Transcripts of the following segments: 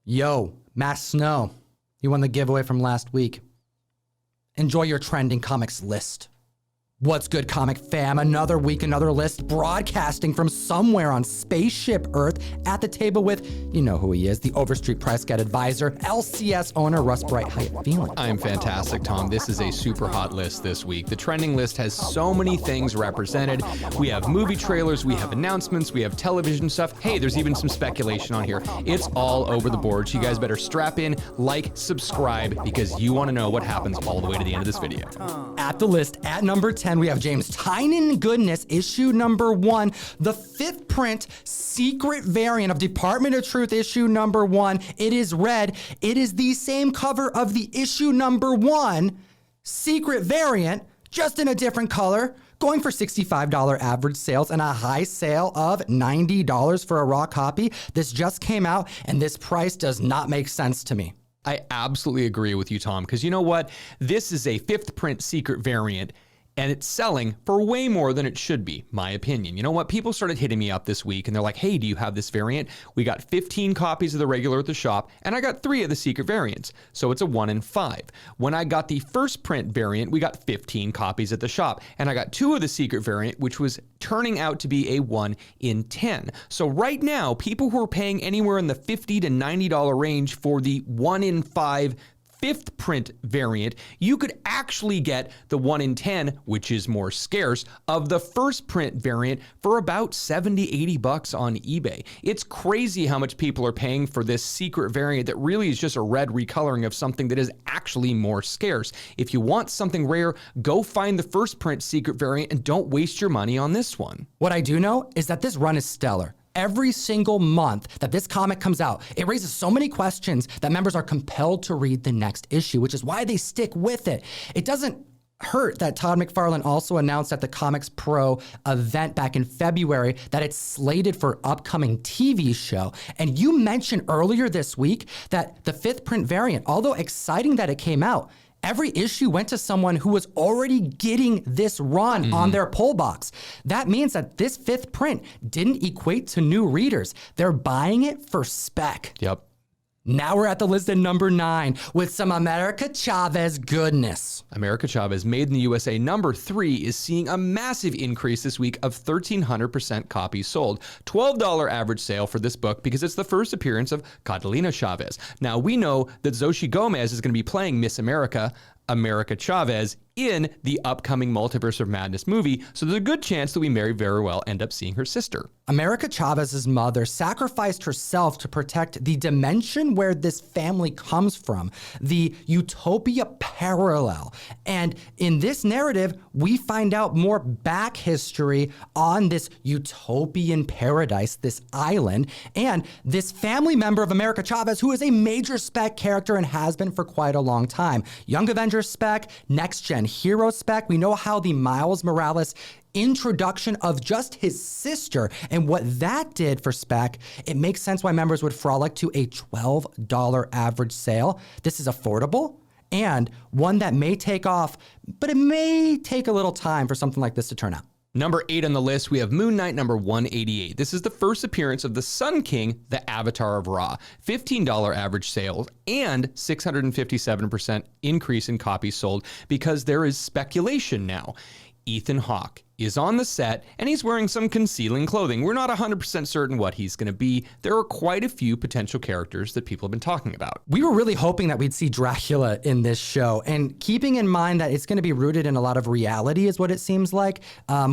Yo, Matt Snow, you won the giveaway from last week. Enjoy your trending comics list. What's good, comic fam? Another week, another list, broadcasting from somewhere on Spaceship Earth at the table with, you know who he is, the Overstreet Price Guide advisor, LCS owner, Russ Bright. How you feeling? I'm fantastic, Tom. This is a super hot list this week. The trending list has so many things represented. We have movie trailers, we have announcements, we have television stuff. Hey, there's even some speculation on here. It's all over the board, so you guys better strap in, like, subscribe, because you want to know what happens all the way to the end of this video. At the list, at number 10, we have James Tynan Goodness, issue number 1, the 5th print secret variant of Department of Truth issue number 1. It is red. It is the same cover of the issue number 1 secret variant, just in a different color, going for $65 average sales and a high sale of $90 for a raw copy. This just came out, and this price does not make sense to me. I absolutely agree with you, Tom, because you know what? This is a 5th print secret variant, and it's selling for way more than it should be, my opinion. You know what? People started hitting me up this week, and they're like, hey, do you have this variant? We got 15 copies of the regular at the shop, and I got 3 of the secret variants, so it's a 1 in 5. When I got the first print variant, we got 15 copies at the shop, and I got 2 of the secret variant, which was turning out to be a 1 in 10. So right now, people who are paying anywhere in the $50 to $90 range for the 1 in 5 5th print variant, you could actually get the 1 in 10, which is more scarce, of the first print variant for about $70-$80 on eBay. It's crazy how much people are paying for this secret variant that really is just a red recoloring of something that is actually more scarce. If you want something rare, go find the first print secret variant and don't waste your money on this one. What I do know is that this run is stellar. Every single month that this comic comes out, it raises so many questions that members are compelled to read the next issue, which is why they stick with it. It doesn't hurt that Todd McFarlane also announced at the Comics Pro event back in February that it's slated for upcoming TV show. And you mentioned earlier this week that the 5th print variant, although exciting that it came out, every issue went to someone who was already getting this run on their pull box. That means that this 5th print didn't equate to new readers. They're buying it for spec. Yep. Now we're at the list at number 9 with some America Chavez goodness. America Chavez, made in the USA, number 3, is seeing a massive increase this week of 1,300% copies sold. $12 average sale for this book because it's the first appearance of Catalina Chavez. Now we know that Xochitl Gomez is going to be playing Miss America, America Chavez, in the upcoming Multiverse of Madness movie, so there's a good chance that we may very well end up seeing her sister. America Chavez's mother sacrificed herself to protect the dimension where this family comes from, the Utopia parallel. And in this narrative, we find out more back history on this utopian paradise, this island, and this family member of America Chavez, who is a major spec character and has been for quite a long time. Young Avengers spec, Next Gen Hero spec. We know how the Miles Morales introduction of just his sister and what that did for spec, it makes sense why members would frolic to a $12 average sale. This is affordable and one that may take off, but it may take a little time for something like this to turn out. Number 8 on the list, we have Moon Knight number 188. This is the first appearance of the Sun King, the Avatar of Ra. $15 average sales and 657% increase in copies sold because there is speculation now. Ethan Hawke is on the set and he's wearing some concealing clothing. We're not 100% certain what he's going to be. There are quite a few potential characters that people have been talking about. We were really hoping that we'd see Dracula in this show, and keeping in mind that it's going to be rooted in a lot of reality is what it seems like.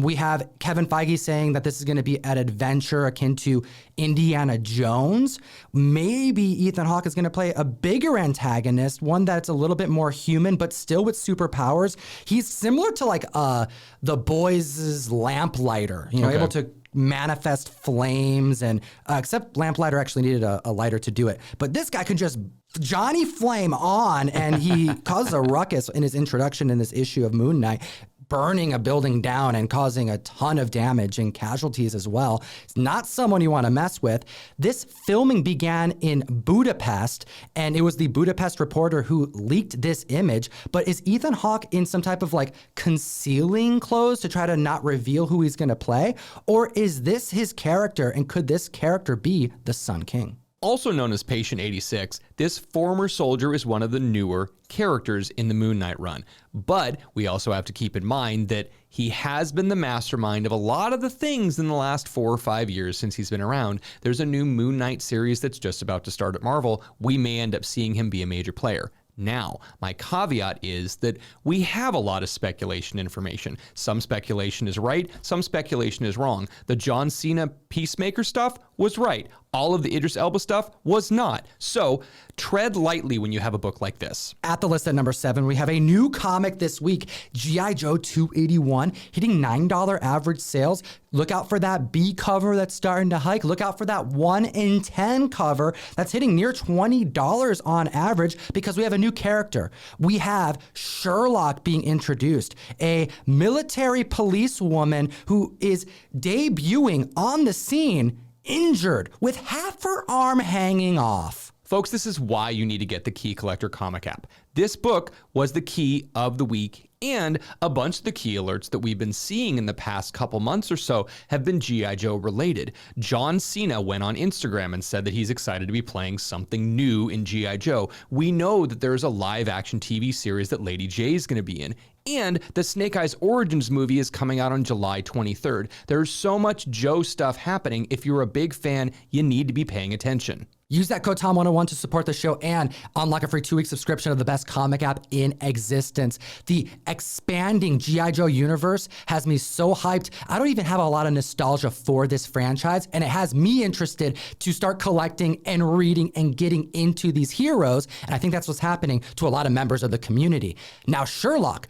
We have Kevin Feige saying that this is going to be an adventure akin to Indiana Jones. Maybe Ethan Hawke is going to play a bigger antagonist, one that's a little bit more human, but still with superpowers. He's similar to like the Boys' lamplighter, you know, able to manifest flames, and except Lamplighter actually needed a lighter to do it. But this guy can just Johnny Flame on, and he causes a ruckus in his introduction in this issue of Moon Knight, burning a building down and causing a ton of damage and casualties as well. It's not someone you want to mess with. This filming began in Budapest, and it was the Budapest Reporter who leaked this image. But is Ethan Hawke in some type of like concealing clothes to try to not reveal who he's going to play? Or is this his character, and could this character be the Sun King? Also known as Patient 86, this former soldier is one of the newer characters in the Moon Knight run. But we also have to keep in mind that he has been the mastermind of a lot of the things in the last 4 or 5 years since he's been around. There's a new Moon Knight series that's just about to start at Marvel. We may end up seeing him be a major player. Now, my caveat is that we have a lot of speculation information. Some speculation is right, some speculation is wrong. The John Cena Peacemaker stuff was right. All of the Idris Elba stuff was not. So tread lightly when you have a book like this. At the list at number 7, we have a new comic this week, G.I. Joe 281, hitting $9 average sales. Look out for that B cover that's starting to hike. Look out for that 1 in 10 cover that's hitting near $20 on average because we have a new character. We have Sherlock being introduced, a military policewoman who is debuting on the scene injured with half her arm hanging off. Folks, this is why you need to get the Key Collector comic app. This book was the key of the week, and a bunch of the key alerts that we've been seeing in the past couple months or so have been G.I. Joe related. John Cena went on Instagram and said that he's excited to be playing something new in G.I. Joe. We know that there's a live action TV series that Lady J is going to be in. And the Snake Eyes Origins movie is coming out on July 23rd. There's so much Joe stuff happening. If you're a big fan, you need to be paying attention. Use that code Tom101 to support the show and unlock a free 2-week subscription of the best comic app in existence. The expanding G.I. Joe universe has me so hyped. I don't even have a lot of nostalgia for this franchise, and it has me interested to start collecting and reading and getting into these heroes, and I think that's what's happening to a lot of members of the community. Now, Sherlock,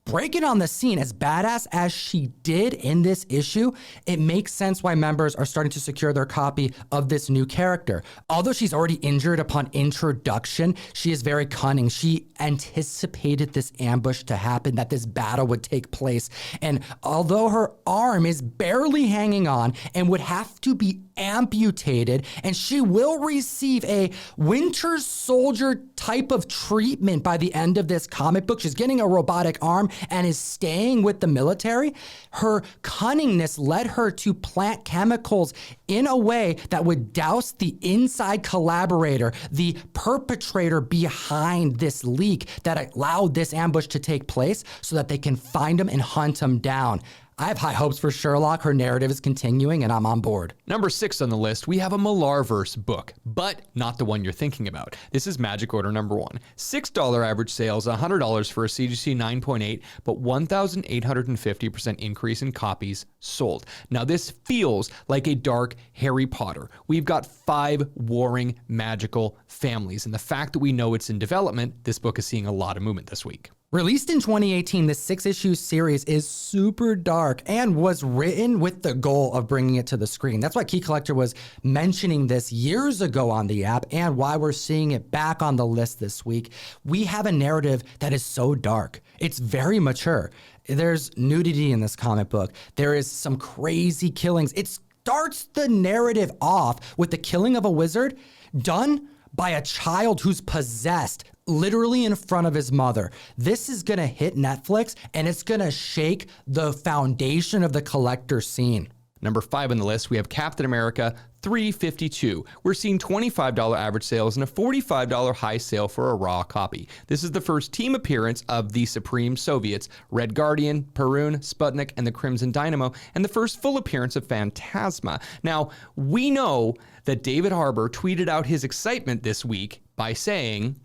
breaking on the scene as badass as she did in this issue, it makes sense why members are starting to secure their copy of this new character. Although she's already injured upon introduction, she is very cunning. She anticipated this ambush to happen, that this battle would take place. And although her arm is barely hanging on and would have to be amputated, and she will receive a Winter Soldier type of treatment by the end of this comic book. She's getting a robotic arm and is staying with the military. Her cunningness led her to plant chemicals in a way that would douse the inside collaborator, the perpetrator behind this leak that allowed this ambush to take place so that they can find him and hunt him down. I have high hopes for Sherlock. Her narrative is continuing, and I'm on board. Number 6 on the list, we have a Millarverse book, but not the one you're thinking about. This is Magic Order number 1. $6 average sales, $100 for a CGC 9.8, but 1,850% increase in copies sold. Now, this feels like a dark Harry Potter. We've got 5 warring magical families, and the fact that we know it's in development, this book is seeing a lot of movement this week. Released in 2018, this 6-issue series is super dark and was written with the goal of bringing it to the screen. That's why Key Collector was mentioning this years ago on the app and why we're seeing it back on the list this week. We have a narrative that is so dark. It's very mature. There's nudity in this comic book. There is some crazy killings. It starts the narrative off with the killing of a wizard done by a child who's possessed literally in front of his mother. This is gonna hit Netflix and it's gonna shake the foundation of the collector scene. Number 5 on the list, we have Captain America 352. We're seeing $25 average sales and a $45 high sale for a raw copy. This is the first team appearance of the Supreme Soviets, Red Guardian, Perun, Sputnik, and the Crimson Dynamo, and the first full appearance of Phantasma. Now, we know that David Harbour tweeted out his excitement this week by saying,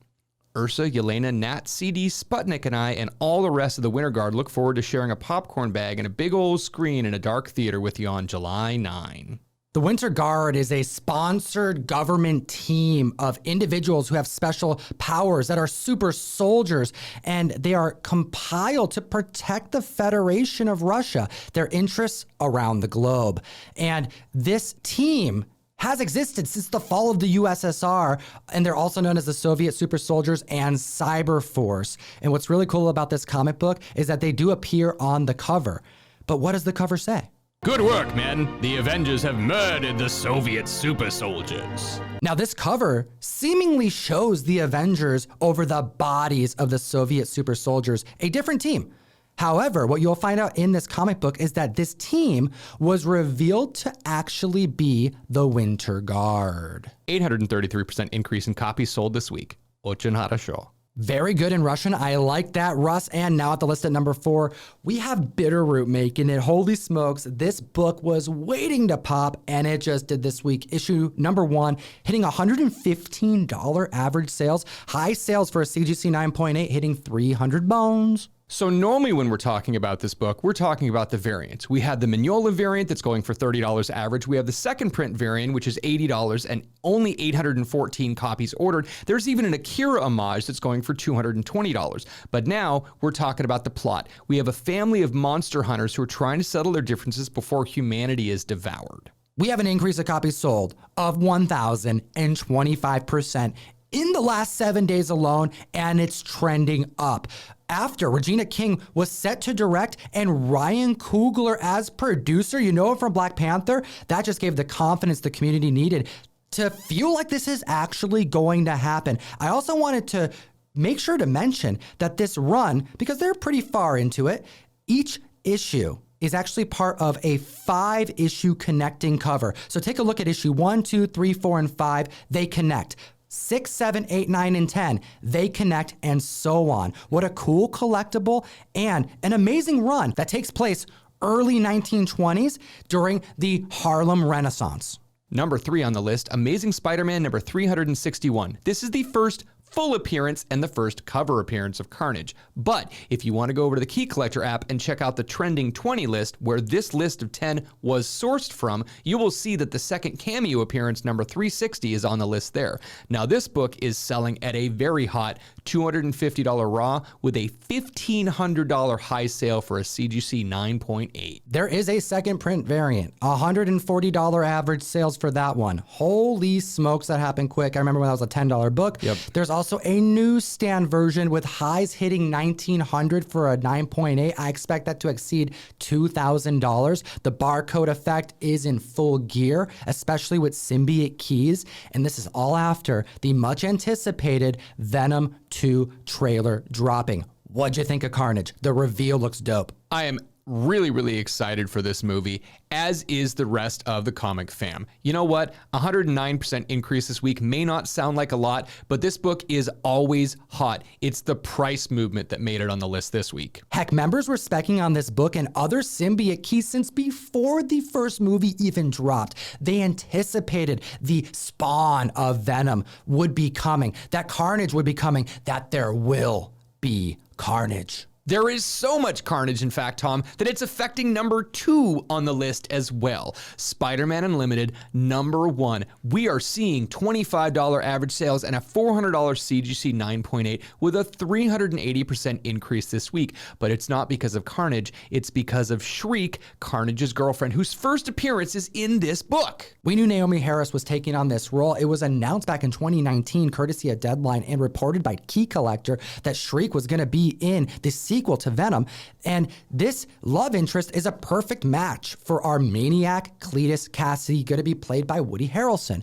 Ursa, Yelena, Nat, CD, Sputnik, and I, and all the rest of the Winter Guard look forward to sharing a popcorn bag and a big old screen in a dark theater with you on July 9. The Winter Guard is a sponsored government team of individuals who have special powers that are super soldiers, and they are compiled to protect the Federation of Russia, their interests around the globe. And this team has existed since the fall of the USSR, and they're also known as the Soviet Super Soldiers and Cyber Force. And what's really cool about this comic book is that they do appear on the cover. But what does the cover say? Good work, men. The Avengers have murdered the Soviet super soldiers. Now, this cover seemingly shows the Avengers over the bodies of the Soviet super soldiers, a different team. However, what you'll find out in this comic book is that this team was revealed to actually be the Winter Guard. 833% increase in copies sold this week. Очень хорошо. Very good in Russian. I like that, Russ. And now at the list at number 4, we have Bitterroot making it. Holy smokes, this book was waiting to pop, and it just did this week. Issue number 1, hitting $115 average sales. High sales for a CGC 9.8, hitting 300 bones. So normally when we're talking about this book, we're talking about the variants. We had the Mignola variant that's going for $30 average. We have the second print variant, which is $80 and only 814 copies ordered. There's even an Akira homage that's going for $220. But now we're talking about the plot. We have a family of monster hunters who are trying to settle their differences before humanity is devoured. We have an increase of copies sold of 1,025% in the last 7 days alone, and it's trending up. After Regina King was set to direct and Ryan Coogler as producer, you know him from Black Panther, that just gave the confidence the community needed to feel like this is actually going to happen. I also wanted to make sure to mention that this run, because they're pretty far into it, each issue is actually part of a 5-issue connecting cover. So take a look at issue 1, 2, 3, 4, and 5. They connect. 6, 7, 8, 9, and 10, they connect, and so on. What a cool collectible and an amazing run that takes place early 1920s during the Harlem Renaissance. Number 3 on the list, Amazing Spider-Man number 361. This is the first full appearance and the first cover appearance of Carnage. But if you want to go over to the Key Collector app and check out the Trending 20 list, where this list of 10 was sourced from, you will see that the second cameo appearance, number 360, is on the list there. Now, this book is selling at a very hot $250 raw with a $1,500 high sale for a CGC 9.8. There is a second print variant, $140 average sales for that one. Holy smokes, that happened quick. I remember when that was a $10 book. Yep. There's also a newsstand version with highs hitting $1,900 for a 9.8. I expect that to exceed $2,000. The barcode effect is in full gear, especially with symbiote keys. And this is all after the much anticipated Venom 2 trailer dropping. What'd you think of Carnage? The reveal looks dope. I am really excited for this movie, as is the rest of the comic fam. You know what? 109% increase this week may not sound like a lot, but this book is always hot. It's the price movement that made it on the list this week. Heck, members were specking on this book and other symbiote keys since before the first movie even dropped. They anticipated the spawn of Venom would be coming, that Carnage would be coming, that there will be Carnage. There is so much carnage, in fact, Tom, that it's affecting number 2 on the list as well. SpiderMan Unlimited, number 1. We are seeing $25 average sales and a $400 CGC 9.8 with a 380% increase this week. But it's not because of Carnage, it's because of Shriek, Carnage's girlfriend, whose first appearance is in this book. We knew Naomi Harris was taking on this role. It was announced back in 2019, courtesy of Deadline, and reported by Key Collector that Shriek was going to be in the sequel to Venom, and this love interest is a perfect match for our maniac Cletus Cassidy, going to be played by Woody Harrelson.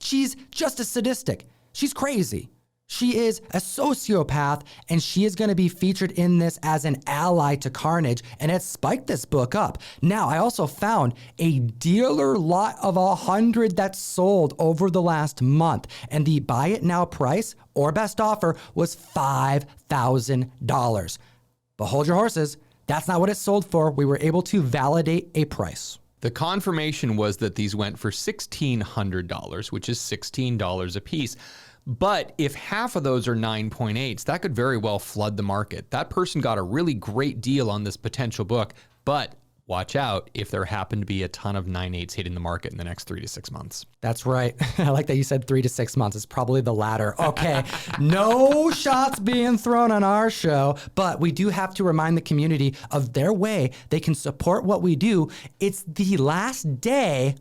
She's just as sadistic. She's crazy. She is a sociopath, and she is going to be featured in this as an ally to Carnage, and it spiked this book up. Now, I also found a dealer lot of 100 that sold over the last month, and the buy it now price or best offer was $5,000. But hold your horses. That's not what it sold for. We were able to validate a price. The confirmation was that these went for $1,600, which is $16 a piece. But if half of those are 9.8s, that could very well flood the market. That person got a really great deal on this potential book, but watch out if there happen to be a ton of 9.8s hitting the market in the next 3 to 6 months. That's right. I like that you said 3 to 6 months. It's probably the latter. Okay, no shots being thrown on our show, but we do have to remind the community of their way they can support what we do. It's the last day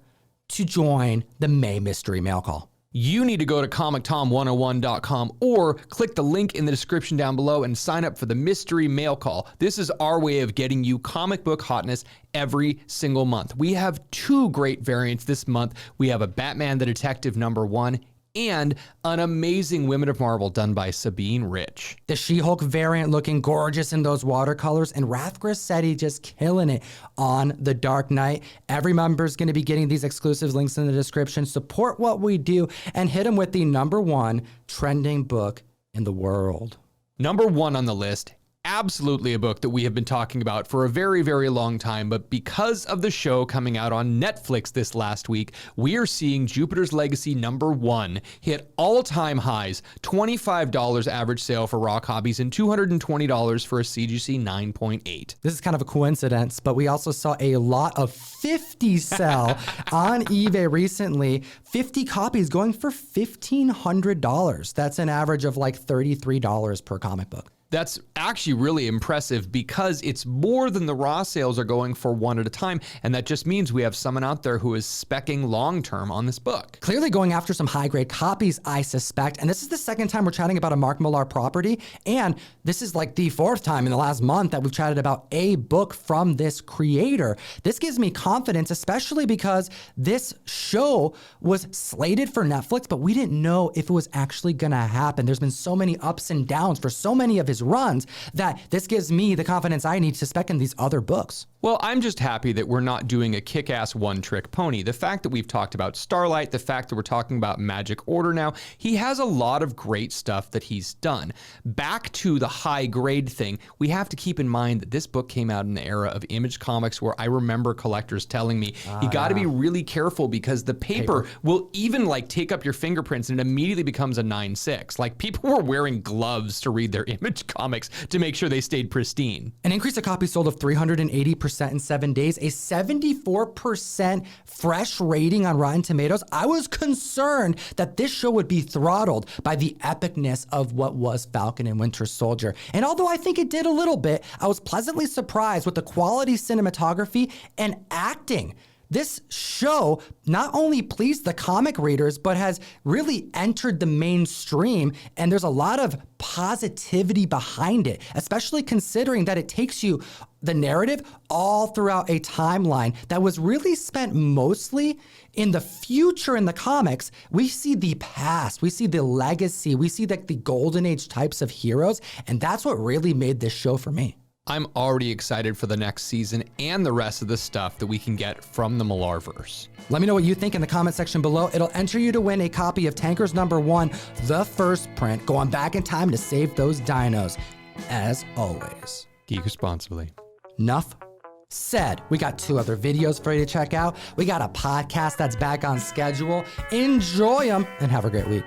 to join the May Mystery Mail Call. You need to go to Comictom101.com or click the link in the description down below and sign up for the Mystery Mail Call. This is our way of getting you comic book hotness every single month. We have 2 great variants this month. We have a Batman the Detective number 1 and an amazing Women of Marvel done by Sabine Rich. The She-Hulk variant looking gorgeous in those watercolors, and Raph Grassetti just killing it on The Dark Knight. Every member is going to be getting these exclusive links in the description. Support what we do and hit them with the #1 trending book in the world. Number 1 on the list, absolutely a book that we have been talking about for a very, very long time, but because of the show coming out on Netflix this last week, we are seeing Jupiter's Legacy #1 hit all-time highs, $25 average sale for raw copies and $220 for a CGC 9.8. This is kind of a coincidence, but we also saw a lot of 50 sell on eBay recently. 50 copies going for $1,500. That's an average of like $33 per comic book. That's actually really impressive because it's more than the raw sales are going for one at a time. And that just means we have someone out there who is speccing long-term on this book. Clearly going after some high-grade copies, I suspect. And this is the second time we're chatting about a Mark Millar property. And this is like the 4th time in the last month that we've chatted about a book from this creator. This gives me confidence, especially because this show was slated for Netflix, but we didn't know if it was actually gonna happen. There's been so many ups and downs for so many of his runs that this gives me the confidence I need to spec in these other books. Well, I'm just happy that we're not doing a kick-ass one-trick pony. The fact that we've talked about Starlight, the fact that we're talking about Magic Order now, he has a lot of great stuff that he's done. Back to the high-grade thing, we have to keep in mind that this book came out in the era of Image Comics where I remember collectors telling me, you gotta be really careful because the paper will even like take up your fingerprints and it immediately becomes a 9.6. Like people were wearing gloves to read their Image Comics to make sure they stayed pristine. An increase of copies sold of 380% in 7 days, a 74% fresh rating on Rotten Tomatoes. I was concerned that this show would be throttled by the epicness of what was Falcon and Winter Soldier. And although I think it did a little bit, I was pleasantly surprised with the quality cinematography and acting. This show not only pleased the comic readers, but has really entered the mainstream, and there's a lot of positivity behind it, especially considering that it takes you, the narrative, all throughout a timeline that was really spent mostly in the future in the comics. We see the past, we see the legacy, we see like the golden age types of heroes, and that's what really made this show for me. I'm already excited for the next season and the rest of the stuff that we can get from the Millarverse. Let me know what you think in the comment section below. It'll enter you to win a copy of Tankers #1, the first print, going back in time to save those dinos. As always, Geek responsibly. Enough said. We got 2 other videos for you to check out. We got a podcast that's back on schedule. Enjoy them and have a great week.